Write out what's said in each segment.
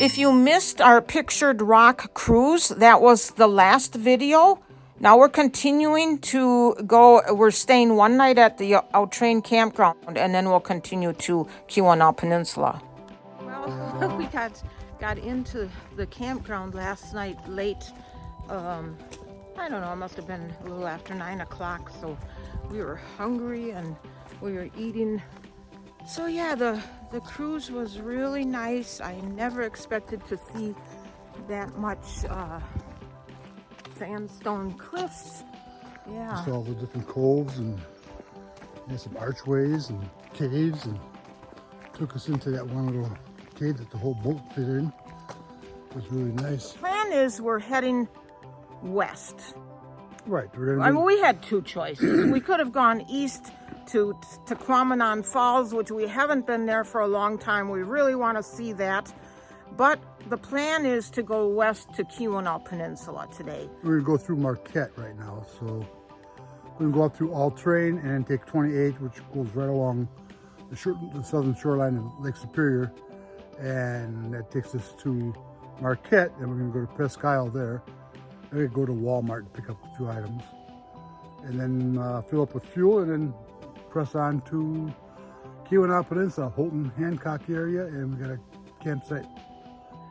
If you missed our pictured rock cruise, that was the last video. Now we're continuing to go. We're staying one night at the Au Train Campground, and then we'll continue to Keweenaw Peninsula. Well, we got into the campground last night late. I don't know, it must have been a little after 9 o'clock, so we were hungry and we were eating. So yeah, the cruise was really nice. I never expected to see that much sandstone cliffs. Yeah. Just all the different coves and some archways and caves, and took us into that one little cave that the whole boat fit in. It was really nice. Plan is we're heading west. Right. I mean, we had two choices. We could have gone east to Keweenaw Falls, which we haven't been there for a long time. We really want to see that. But the plan is to go west to Keweenaw Peninsula today. We're going to go through Marquette right now. So we're going to go up through Au Train and take 28, which goes right along the southern shoreline of Lake Superior. And that takes us to Marquette, and we're going to go to Presque Isle there. Then we go to Walmart and pick up a few items. And then fill up with fuel, and then press on to Keweenaw Peninsula, Houghton, Hancock area, and we got a campsite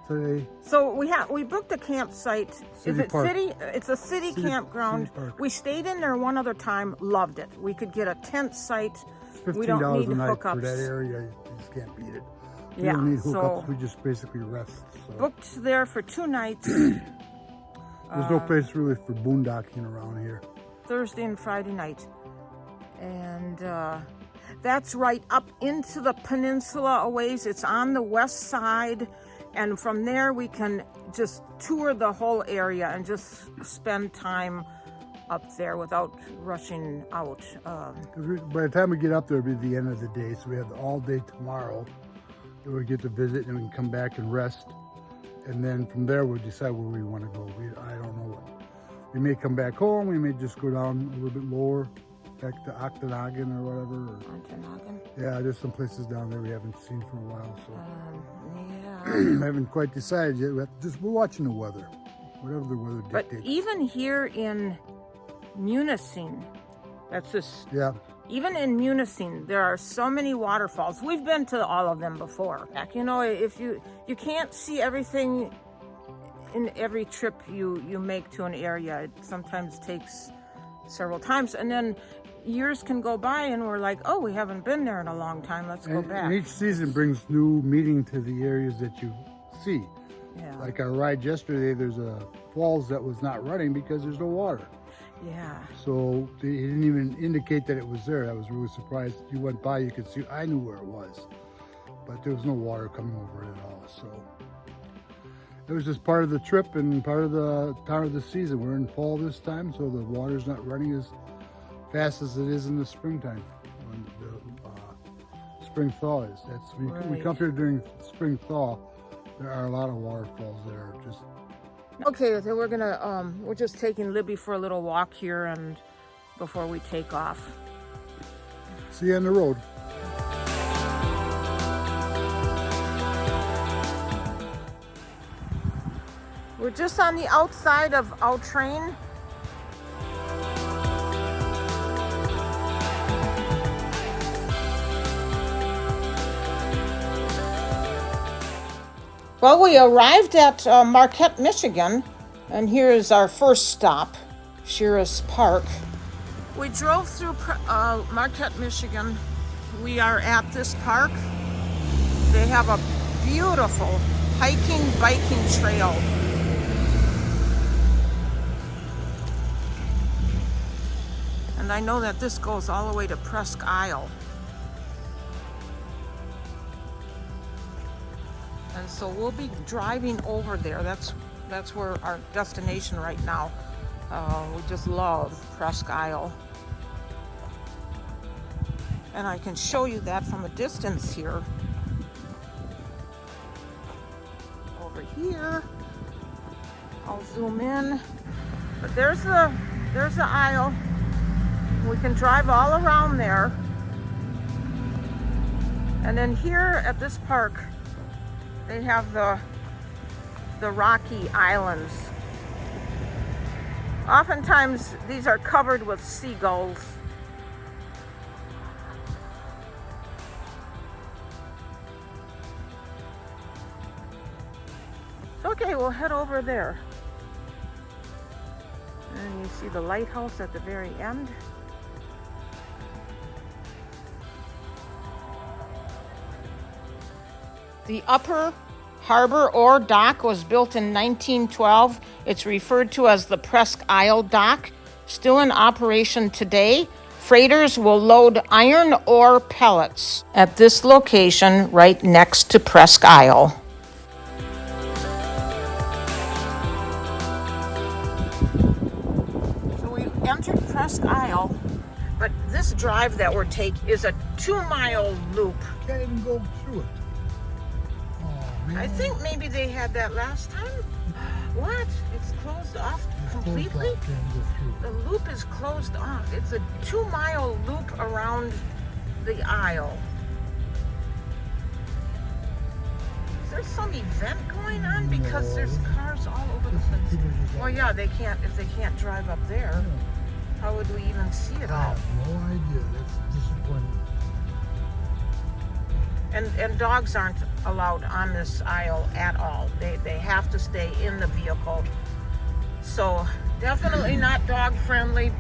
today. So we booked a campsite. City Park. It's a city campground. We stayed in there one other time, loved it. We could get a tent site. It's We don't need $15 a night hookups. for that area. You just can't beat it. We Yeah, don't need hookups. so We just basically rest. So. booked there for 2 nights. There's no place really for boondocking around here. Thursday and Friday night. And that's right up into the peninsula a ways. It's on the west side. And from there we can just tour the whole area and just spend time up there without rushing out. By the time we get up there, it'll be the end of the day. So we have all day tomorrow that we get to visit, and we can come back and rest. And then from there, we'll decide where we want to go. I don't know what. We may come back home. We may just go down a little bit lower, back to Octonagon or whatever. Octonagon? Yeah, there's some places down there we haven't seen for a while. So yeah. I haven't quite decided yet. We're watching the weather, whatever the weather dictates. But even here in Munising, that's this. Yeah. Even in Munising, there are so many waterfalls. We've been to all of them before. You know, if you can't see everything in every trip you make to an area, it sometimes takes several times. And then years can go by and we're like, oh, we haven't been there in a long time. Let's go back. And each season brings new meaning to the areas that you see. Yeah. Like our ride yesterday, there's a falls that was not running because there's no water. Yeah. So he didn't even indicate that it was there. I was really surprised. You went by, you could see, I knew where it was, but there was no water coming over it at all. So it was just part of the trip and part of the time of the season. We're in fall this time, so the water's not running as fast as it is in the springtime when the spring thaw is. That's when we come here during spring thaw. There are a lot of waterfalls that are just. Okay, so we're just taking Libby for a little walk here and before we take off. See you on the road. We're just on the outside of Au Train. Well, we arrived at Marquette, Michigan, and here is our first stop, Shiras Park. We drove through Marquette, Michigan. We are at this park. They have a beautiful hiking, biking trail. And I know that this goes all the way to Presque Isle. And so we'll be driving over there. That's where our destination right now. We just love Presque Isle. And I can show you that from a distance here. Over here. I'll zoom in. But there's the aisle. We can drive all around there. And then here at this park, they have the the rocky islands. Oftentimes these are covered with seagulls. Okay, we'll head over there. And you see the lighthouse at the very end. The upper harbor or dock was built in 1912. It's referred to as the Presque Isle Dock. Still in operation today. Freighters will load iron ore pellets at this location right next to Presque Isle. So we entered Presque Isle, but this drive that we're taking is a 2-mile loop. Can't even go through it. I think maybe they had that last time. What? It's closed off completely? The loop is closed off. It's a 2-mile loop around the isle. Is there some event going on? Because there's cars all over the place. Well, yeah, they can't, if they can't drive up there, how would we even see it all? I have no idea. That's disappointing. And dogs aren't allowed on this aisle at all. They have to stay in the vehicle. So definitely not dog friendly.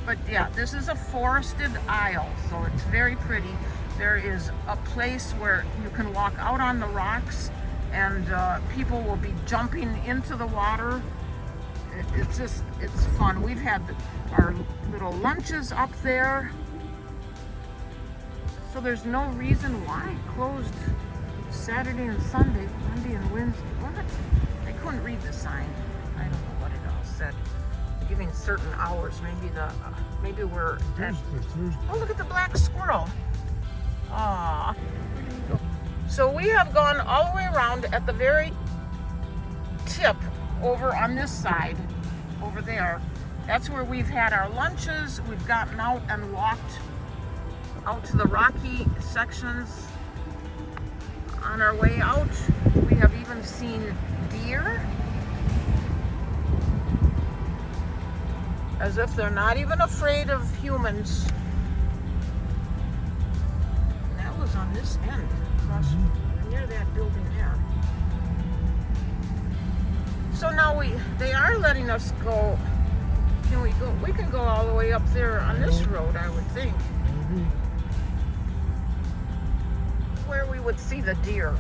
But yeah, this is a forested aisle, so it's very pretty. There is a place where you can walk out on the rocks and people will be jumping into the water. It's fun. We've had our little lunches up there. So there's no reason why closed Saturday and Sunday, Monday and Wednesday. What? I couldn't read the sign. I don't know what it all said. Giving certain hours. Maybe we're at, oh, look at the black squirrel. Aww. So we have gone all the way around at the very tip over on this side, over there. That's where we've had our lunches. We've gotten out and walked out to the rocky sections. On our way out, we have even seen deer, as if they're not even afraid of humans. And that was on this end, across near that building there. So now they are letting us go. Can we go? We can go all the way up there on this road, I would think. Maybe. Where we would see the deer.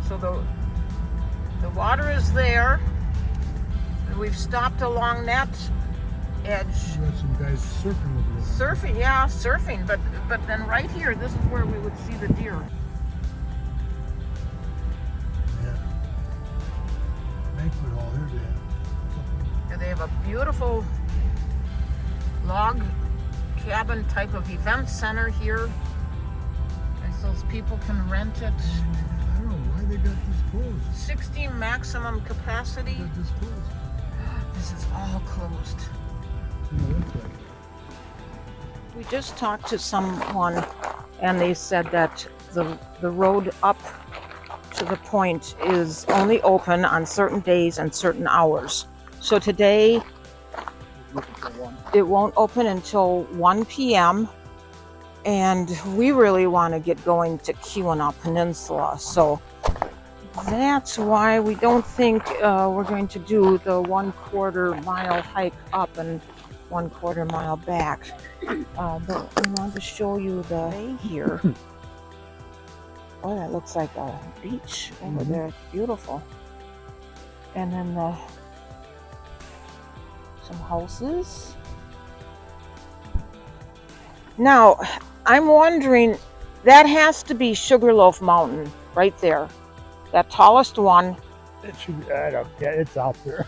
So the water is there, and we've stopped along that edge. We got some guys surfing over there. Surfing, yeah, surfing, but then right here, this is where we would see the deer. Yeah. Banquet hall here, Yeah, they have a beautiful log cabin type of event center here. Those people can rent it. I don't know why they got this closed. 60 maximum capacity. They got this closed. This is all closed. We just talked to someone and they said that the road up to the point is only open on certain days and certain hours. So today it won't open until 1 p.m. and we really want to get going to Keweenaw Peninsula, so that's why we don't think we're going to do the 1/4 mile hike up and 1/4 mile back. But I want to show you the bay here. Oh, that looks like a beach over there. It's beautiful. And then some houses. Now, I'm wondering, that has to be Sugarloaf Mountain right there. That tallest one. It should be, I don't, yeah, it's out there.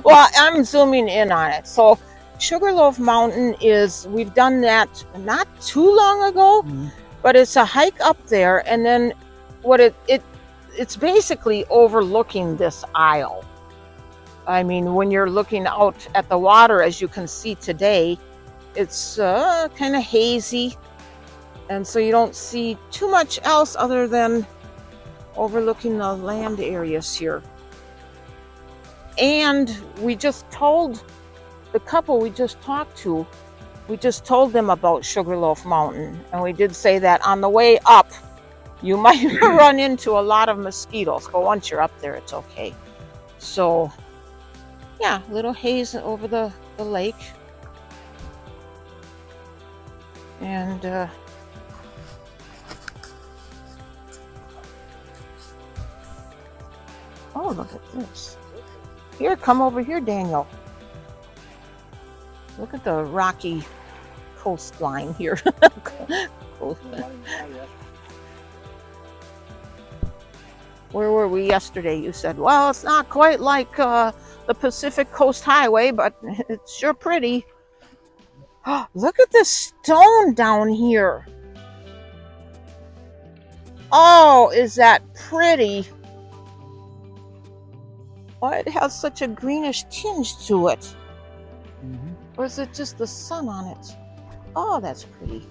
Well, I'm zooming in on it. So Sugarloaf Mountain is, we've done that not too long ago, but it's a hike up there, and then what it's basically overlooking this isle. I mean, when you're looking out at the water, as you can see today, it's kind of hazy, And so you don't see too much else other than overlooking the land areas here. And we just told the couple we just talked to, we just told them about Sugarloaf Mountain. And we did say that on the way up, you might run into a lot of mosquitoes, but once you're up there, it's okay. So, yeah, little haze over the lake. And oh, look at this. Here, come over here, Daniel. Look at the rocky coastline here. Where were we yesterday? You said, well, it's not quite like the Pacific Coast Highway, but it's sure pretty. Oh, look at this stone down here. Oh, is that pretty? Oh, it has such a greenish tinge to it. Or is it just the sun on it? Oh, that's pretty.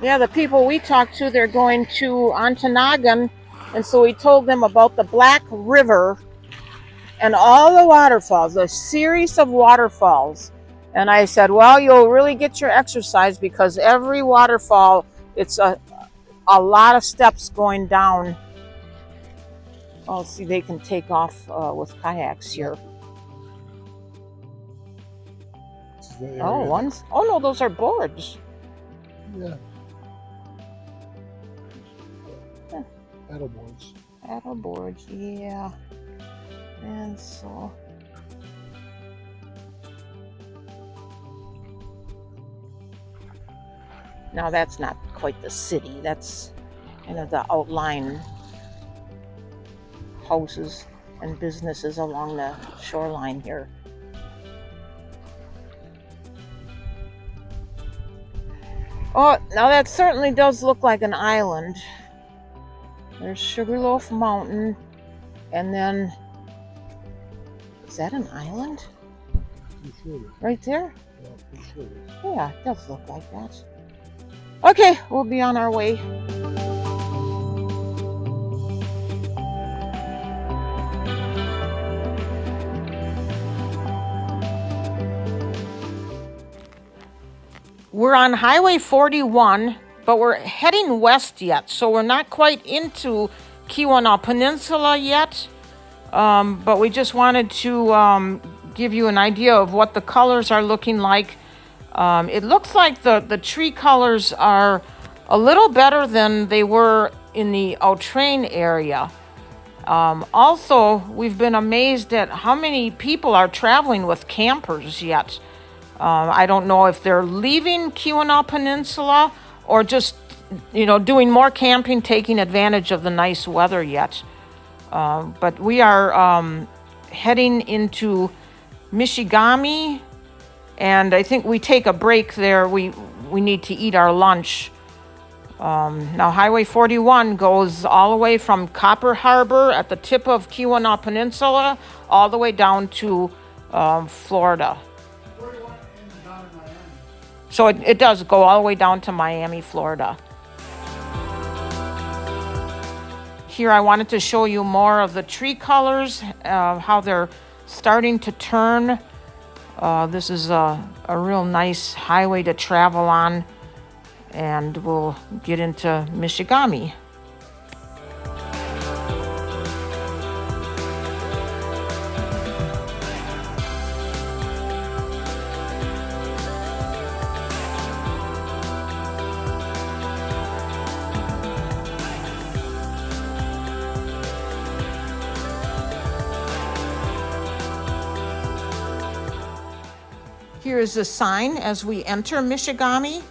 Yeah, the people we talked to, they're going to Ontonagon, and so we told them about the Black River and all the waterfalls, a series of waterfalls. And I said, well, you'll really get your exercise because every waterfall, it's a lot of steps going down. Oh, see, they can take off with kayaks here. Oh, one's, oh no, those are boards. Yeah. Huh. Paddleboards. Paddleboards, yeah. And so now that's not quite the city. That's kind of the outline houses and businesses along the shoreline here. Oh, now that certainly does look like an island. There's Sugarloaf Mountain, and then, is that an island? Right there? Yeah, it does look like that. Okay, we'll be on our way. We're on Highway 41, but we're heading west yet, so we're not quite into Keweenaw Peninsula yet. But we just wanted to give you an idea of what the colors are looking like. It looks like the tree colors are a little better than they were in the Au Train area. Also, we've been amazed at how many people are traveling with campers yet. I don't know if they're leaving Keweenaw Peninsula or just, doing more camping, taking advantage of the nice weather yet. But we are heading into Michigami, and I think we take a break there. We need to eat our lunch. Now, Highway 41 goes all the way from Copper Harbor at the tip of Keweenaw Peninsula all the way down to Florida. So it does go all the way down to Miami, Florida. Here I wanted to show you more of the tree colors, how they're starting to turn. This is a real nice highway to travel on, and we'll get into Michigami. Here is a sign as we enter Michigami.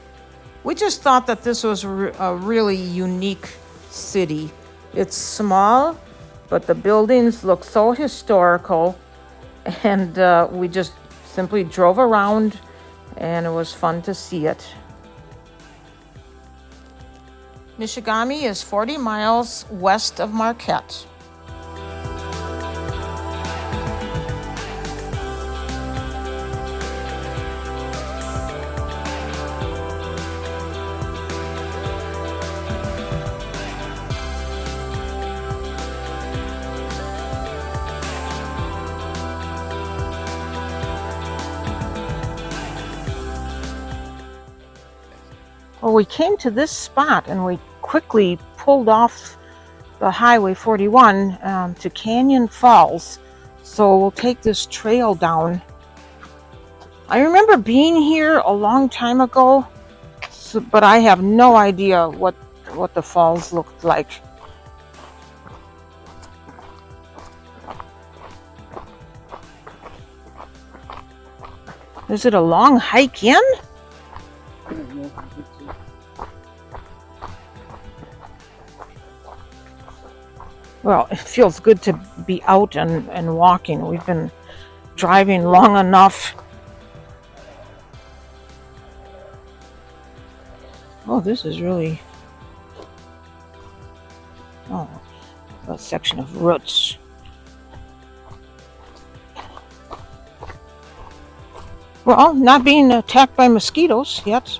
We just thought that this was a really unique city. It's small, but the buildings look so historical, and we just simply drove around, and it was fun to see it. Michigami is 40 miles west of Marquette. Well, we came to this spot and we quickly pulled off the Highway 41 to Canyon Falls. So we'll take this trail down. I remember being here a long time ago, but I have no idea what the falls looked like. Is it a long hike in? Well, it feels good to be out and walking. We've been driving long enough. Oh, this is really... Oh, a section of roots. Well, not being attacked by mosquitoes yet.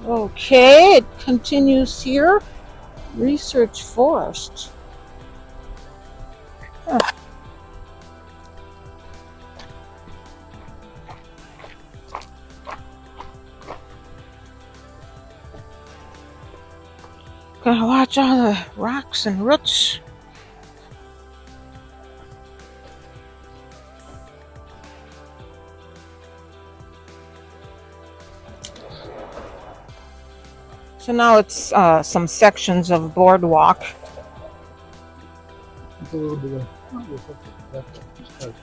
Okay, it continues here. Research forest. Huh. Gotta watch all the rocks and roots. So now it's some sections of boardwalk. It's a little bit of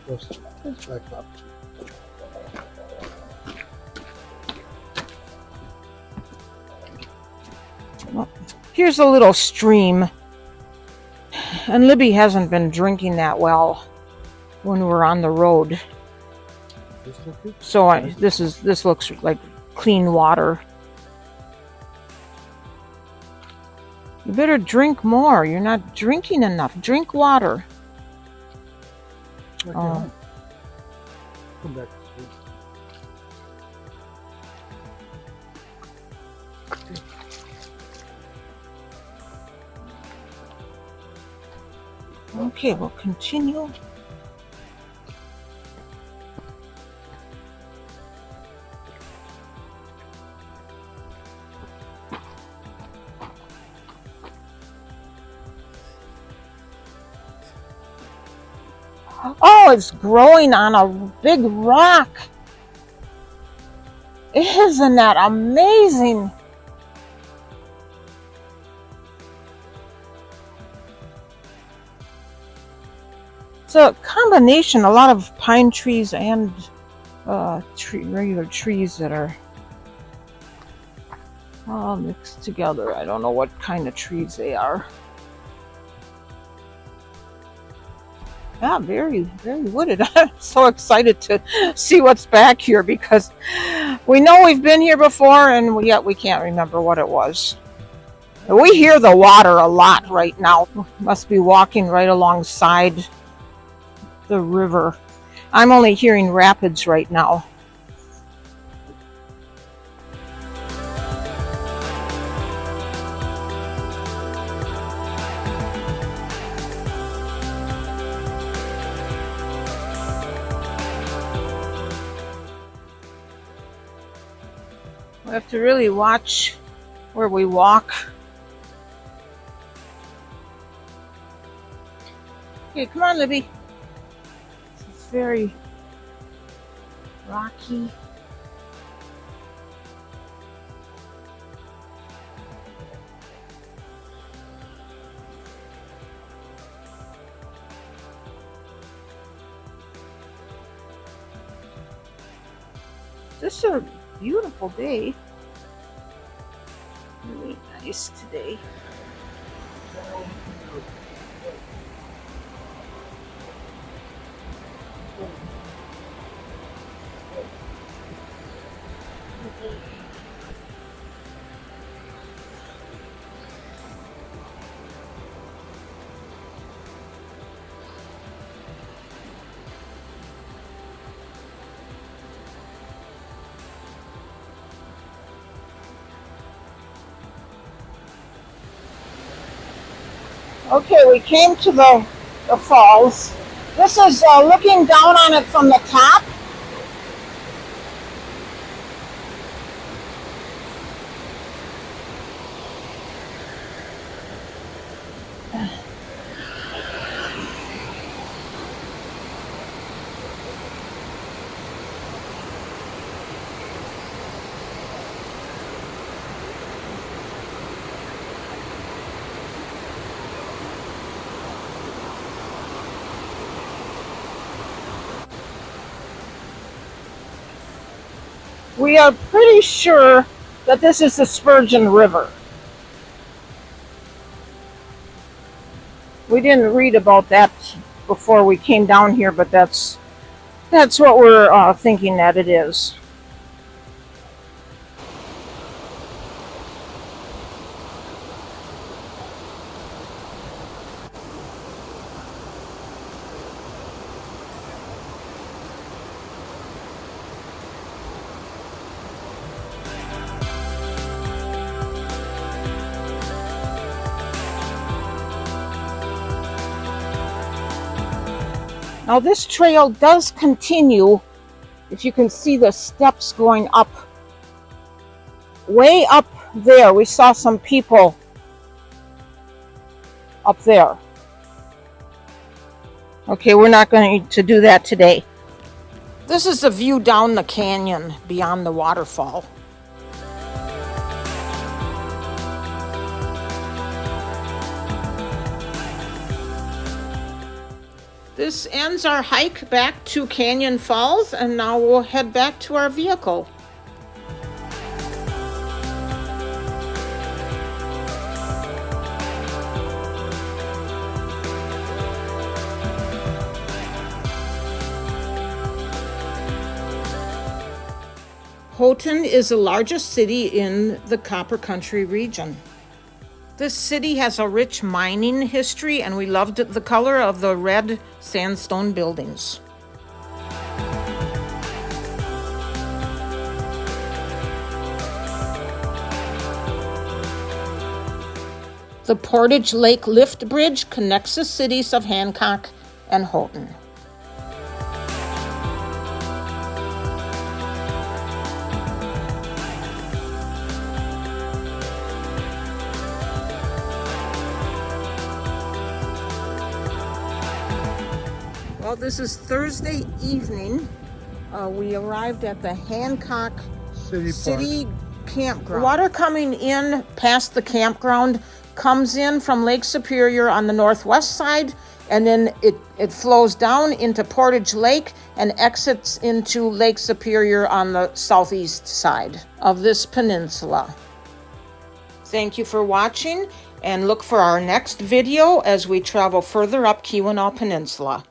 just back up. Here's a little stream. And Libby hasn't been drinking that well when we're on the road. So this looks like clean water. You better drink more. You're not drinking enough. Drink water. Okay. Oh. Come back. Okay, we'll continue. Oh, it's growing on a big rock. Isn't that amazing? It's a combination, a lot of pine trees and regular trees that are all mixed together. I don't know what kind of trees they are. Yeah, very, very wooded. I'm so excited to see what's back here because we know we've been here before and yet we can't remember what it was. We hear the water a lot right now. Must be walking right alongside the river. I'm only hearing rapids right now. We have to really watch where we walk. Okay, come on, Libby. It's very rocky. This is a beautiful day. Really nice today. Okay, we came to the falls. This is looking down on it from the top. We are pretty sure that this is the Spurgeon River. We didn't read about that before we came down here, but that's what we're thinking that it is. Now this trail does continue, if you can see the steps going up, way up there. We saw some people up there. Okay, we're not going to do that today. This is the view down the canyon beyond the waterfall. This ends our hike back to Canyon Falls, and now we'll head back to our vehicle. Houghton is the largest city in the Copper Country region. This city has a rich mining history, and we loved the color of the red sandstone buildings. The Portage Lake Lift Bridge connects the cities of Hancock and Houghton. Well, this is Thursday evening. We arrived at the Hancock City Campground. Water coming in past the campground comes in from Lake Superior on the northwest side, and then it flows down into Portage Lake and exits into Lake Superior on the southeast side of this peninsula. Thank you for watching, and look for our next video as we travel further up Keweenaw Peninsula.